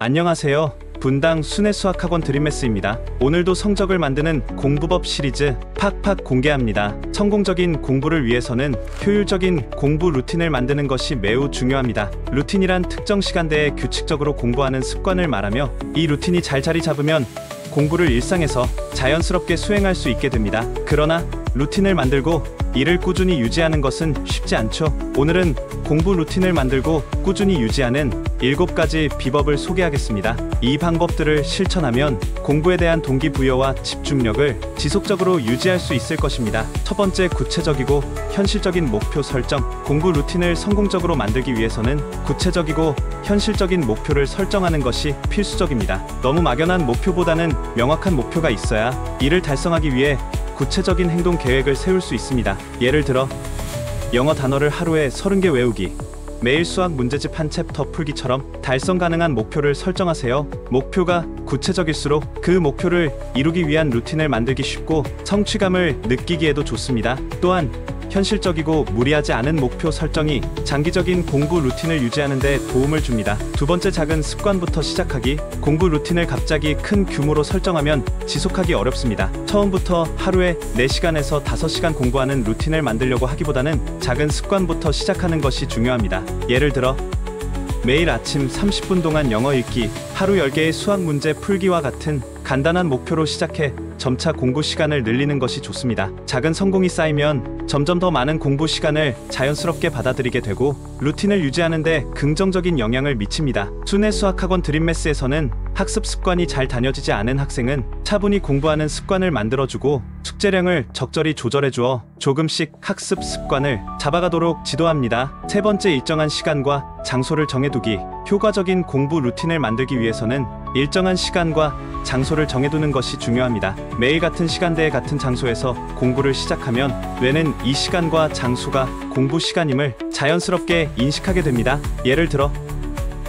안녕하세요. 분당 순회수학학원 드림매스입니다. 오늘도 성적을 만드는 공부법 시리즈 팍팍 공개합니다. 성공적인 공부를 위해서는 효율적인 공부 루틴을 만드는 것이 매우 중요합니다. 루틴이란 특정 시간대에 규칙적으로 공부하는 습관을 말하며, 이 루틴이 잘 자리 잡으면 공부를 일상에서 자연스럽게 수행할 수 있게 됩니다. 그러나 루틴을 만들고 이를 꾸준히 유지하는 것은 쉽지 않죠. 오늘은 공부 루틴을 만들고 꾸준히 유지하는 7가지 비법을 소개하겠습니다. 이 방법들을 실천하면 공부에 대한 동기부여와 집중력을 지속적으로 유지할 수 있을 것입니다. 첫 번째, 구체적이고 현실적인 목표 설정. 공부 루틴을 성공적으로 만들기 위해서는 구체적이고 현실적인 목표를 설정하는 것이 필수적입니다. 너무 막연한 목표보다는 명확한 목표가 있어야 이를 달성하기 위해 구체적인 행동 계획을 세울 수 있습니다. 예를 들어 영어 단어를 하루에 30개 외우기, 매일 수학 문제집 한 챕터 풀기처럼 달성 가능한 목표를 설정하세요. 목표가 구체적일수록 그 목표를 이루기 위한 루틴을 만들기 쉽고 성취감을 느끼기에도 좋습니다. 또한 현실적이고 무리하지 않은 목표 설정이 장기적인 공부 루틴을 유지하는 데 도움을 줍니다. 두 번째, 작은 습관부터 시작하기. 공부 루틴을 갑자기 큰 규모로 설정하면 지속하기 어렵습니다. 처음부터 하루에 4시간에서 5시간 공부하는 루틴을 만들려고 하기보다는 작은 습관부터 시작하는 것이 중요합니다. 예를 들어 매일 아침 30분 동안 영어 읽기, 하루 10개의 수학 문제 풀기와 같은 간단한 목표로 시작해 점차 공부 시간을 늘리는 것이 좋습니다. 작은 성공이 쌓이면 점점 더 많은 공부 시간을 자연스럽게 받아들이게 되고 루틴을 유지하는 데 긍정적인 영향을 미칩니다. 순회수학학원 드림매스에서는 학습 습관이 잘 다녀지지 않은 학생은 차분히 공부하는 습관을 만들어주고 숙제량을 적절히 조절해주어 조금씩 학습 습관을 잡아가도록 지도합니다. 세 번째, 일정한 시간과 장소를 정해두기. 효과적인 공부 루틴을 만들기 위해서는 일정한 시간과 장소를 정해두는 것이 중요합니다. 매일 같은 시간대에 같은 장소에서 공부를 시작하면 뇌는 이 시간과 장소가 공부 시간임을 자연스럽게 인식하게 됩니다. 예를 들어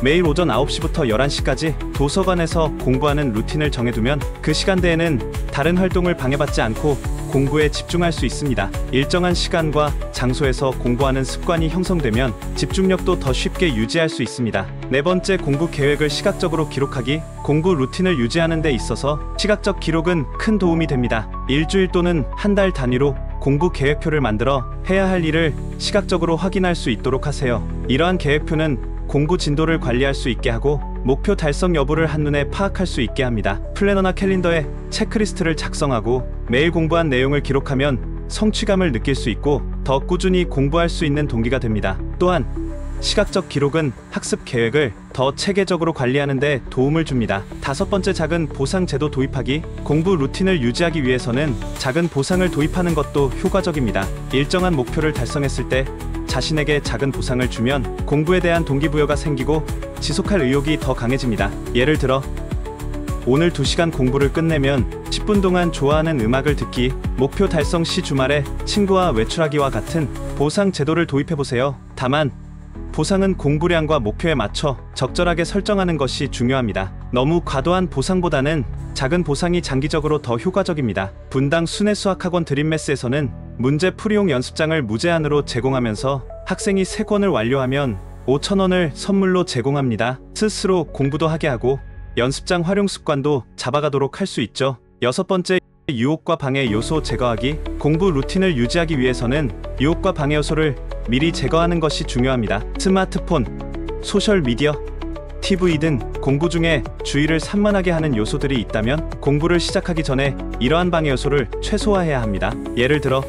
매일 오전 9시부터 11시까지 도서관에서 공부하는 루틴을 정해두면 그 시간대에는 다른 활동을 방해받지 않고 공부에 집중할 수 있습니다. 일정한 시간과 장소에서 공부하는 습관이 형성되면 집중력도 더 쉽게 유지할 수 있습니다. 네 번째, 공부 계획을 시각적으로 기록하기. 공부 루틴을 유지하는 데 있어서 시각적 기록은 큰 도움이 됩니다. 일주일 또는 한 달 단위로 공부 계획표를 만들어 해야 할 일을 시각적으로 확인할 수 있도록 하세요. 이러한 계획표는 공부 진도를 관리할 수 있게 하고 목표 달성 여부를 한눈에 파악할 수 있게 합니다. 플래너나 캘린더에 체크리스트를 작성하고 매일 공부한 내용을 기록하면 성취감을 느낄 수 있고 더 꾸준히 공부할 수 있는 동기가 됩니다. 또한 시각적 기록은 학습 계획을 더 체계적으로 관리하는 데 도움을 줍니다. 다섯 번째, 작은 보상 제도 도입하기. 공부 루틴을 유지하기 위해서는 작은 보상을 도입하는 것도 효과적입니다. 일정한 목표를 달성했을 때 자신에게 작은 보상을 주면 공부에 대한 동기부여가 생기고 지속할 의욕이 더 강해집니다. 예를 들어 오늘 2시간 공부를 끝내면 10분 동안 좋아하는 음악을 듣기, 목표 달성 시 주말에 친구와 외출하기와 같은 보상 제도를 도입해보세요. 다만 보상은 공부량과 목표에 맞춰 적절하게 설정하는 것이 중요합니다. 너무 과도한 보상보다는 작은 보상이 장기적으로 더 효과적입니다. 분당 순회수학학원 드림매스에서는 문제 풀이용 연습장을 무제한으로 제공하면서 학생이 3권을 완료하면 5,000원을 선물로 제공합니다. 스스로 공부도 하게 하고 연습장 활용 습관도 잡아가도록 할 수 있죠. 여섯 번째, 유혹과 방해 요소 제거하기. 공부 루틴을 유지하기 위해서는 유혹과 방해 요소를 미리 제거하는 것이 중요합니다. 스마트폰, 소셜미디어, TV 등 공부 중에 주의를 산만하게 하는 요소들이 있다면 공부를 시작하기 전에 이러한 방해 요소를 최소화해야 합니다. 예를 들어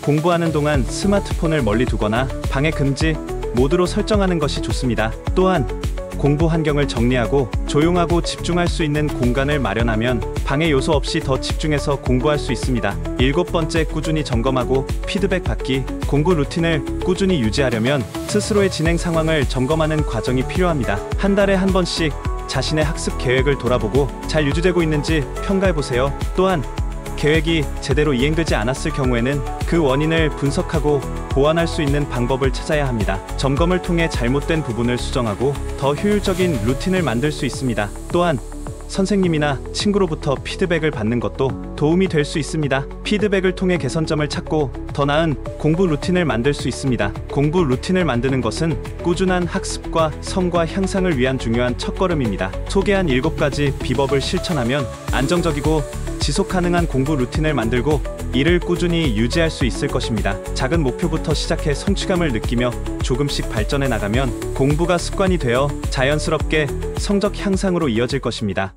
공부하는 동안 스마트폰을 멀리 두거나 방해 금지 모드로 설정하는 것이 좋습니다. 또한 공부 환경을 정리하고 조용하고 집중할 수 있는 공간을 마련하면 방해 요소 없이 더 집중해서 공부할 수 있습니다. 일곱 번째, 꾸준히 점검하고 피드백 받기. 공부 루틴을 꾸준히 유지하려면 스스로의 진행 상황을 점검하는 과정이 필요합니다. 한 달에 한 번씩 자신의 학습 계획을 돌아보고 잘 유지되고 있는지 평가해보세요. 또한 계획이 제대로 이행되지 않았을 경우에는 그 원인을 분석하고 보완할 수 있는 방법을 찾아야 합니다. 점검을 통해 잘못된 부분을 수정하고 더 효율적인 루틴을 만들 수 있습니다. 또한 선생님이나 친구로부터 피드백을 받는 것도 도움이 될 수 있습니다. 피드백을 통해 개선점을 찾고 더 나은 공부 루틴을 만들 수 있습니다. 공부 루틴을 만드는 것은 꾸준한 학습과 성과 향상을 위한 중요한 첫걸음입니다. 소개한 7가지 비법을 실천하면 안정적이고 지속 가능한 공부 루틴을 만들고 이를 꾸준히 유지할 수 있을 것입니다. 작은 목표부터 시작해 성취감을 느끼며 조금씩 발전해 나가면 공부가 습관이 되어 자연스럽게 성적 향상으로 이어질 것입니다.